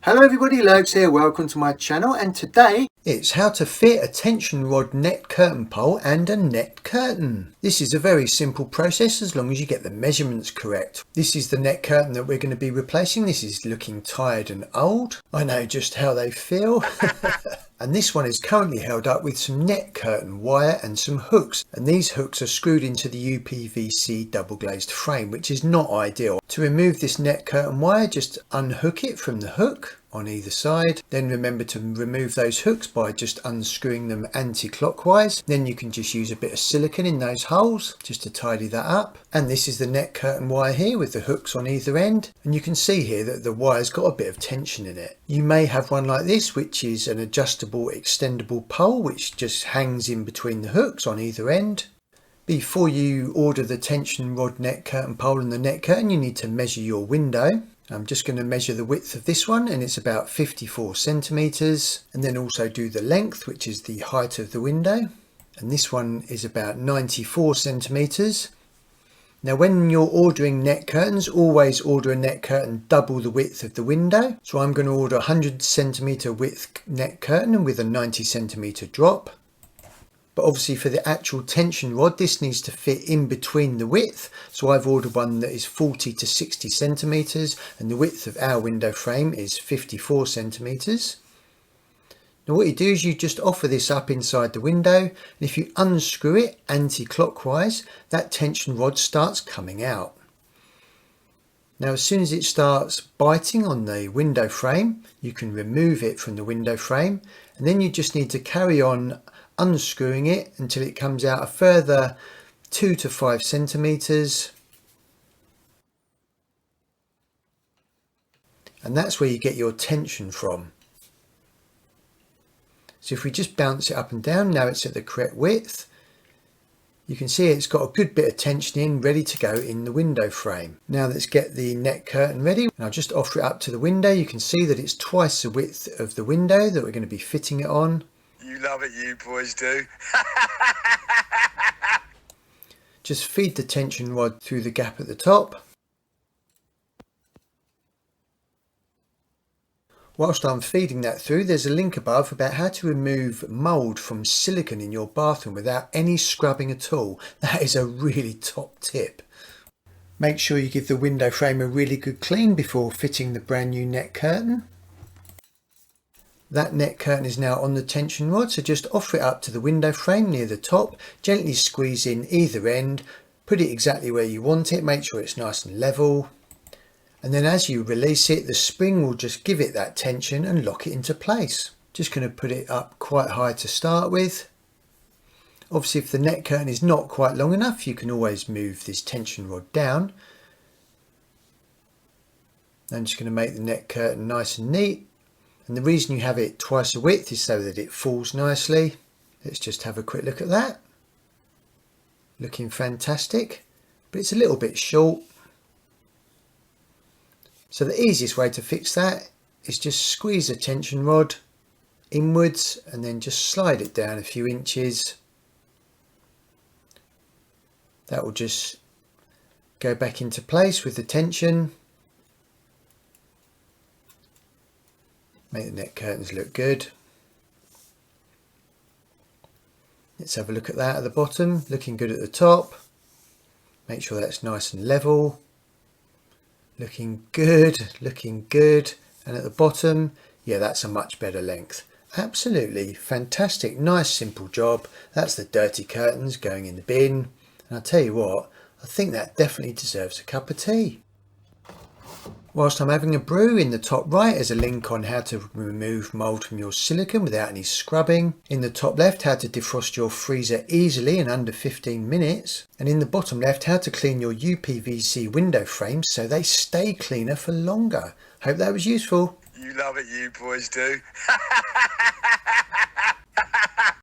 Hello everybody, Lurgs here, welcome to my channel, and today it's how to fit a tension rod net curtain pole and a net curtain. This is a very simple process as long as you get the measurements correct. This is the net curtain that we're going to be replacing. This is looking tired and old. I know just how they feel. And this one is currently held up with some net curtain wire and some hooks, and these hooks are screwed into the UPVC double glazed frame, which is not ideal. To remove this net curtain wire, just unhook it from the hook on either side, then remember to remove those hooks by just unscrewing them anti-clockwise. Then you can just use a bit of silicone in those holes just to tidy that up. And this is the net curtain wire here with the hooks on either end, and you can see here that the wire's got a bit of tension in it. You may have one like this, which is an adjustable extendable pole which just hangs in between the hooks on either end. Before you order the tension rod net curtain pole and the net curtain, you need to measure your window. I'm just going to measure the width of this one, and it's about 54 centimeters, and then also do the length, which is the height of the window, and this one is about 94 centimeters. Now when you're ordering net curtains, always order a net curtain double the width of the window. So I'm going to order a 100 centimeter width net curtain with a 90 centimeter drop. But obviously for the actual tension rod, this needs to fit in between the width. So I've ordered one that is 40 to 60 centimeters, and the width of our window frame is 54 centimeters. Now what you do is you just offer this up inside the window, and if you unscrew it anti-clockwise, that tension rod starts coming out. Now as soon as it starts biting on the window frame, you can remove it from the window frame, and then you just need to carry on unscrewing it until it comes out a further 2 to 5 centimeters, and that's where you get your tension from. So if we just bounce it up and down, now it's at the correct width. You can see it's got a good bit of tension in, ready to go in the window frame. Now let's get the net curtain ready, and I'll just offer it up to the window. You can see that it's twice the width of the window that we're going to be fitting it on. You love it, you boys do. Just feed the tension rod through the gap at the top. Whilst I'm feeding that through, there's a link above about how to remove mould from silicone in your bathroom without any scrubbing at all. That is a really top tip. Make sure you give the window frame a really good clean before fitting the brand new net curtain. That net curtain is now on the tension rod, so just offer it up to the window frame near the top, gently squeeze in either end, put it exactly where you want it, make sure it's nice and level, and then as you release it, the spring will just give it that tension and lock it into place. Just going to put it up quite high to start with. Obviously if the net curtain is not quite long enough, you can always move this tension rod down. I'm just going to make the net curtain nice and neat. And the reason you have it twice the width is so that it falls nicely. Let's just have a quick look at that. Looking fantastic, but it's a little bit short. So the easiest way to fix that is just squeeze the tension rod inwards and then just slide it down a few inches. That will just go back into place with the tension. Make the net curtains look good. Let's have a look at that at the bottom, looking good at the top. Make sure that's nice and level. Looking good, looking good. And at the bottom, yeah, that's a much better length. Absolutely fantastic, nice simple job. That's the dirty curtains going in the bin. And I'll tell you what, I think that definitely deserves a cup of tea. Whilst I'm having a brew, in the top right is a link on how to remove mould from your silicone without any scrubbing. In the top left, how to defrost your freezer easily in under 15 minutes. And in the bottom left, how to clean your UPVC window frames so they stay cleaner for longer. Hope that was useful. You love it, you boys do.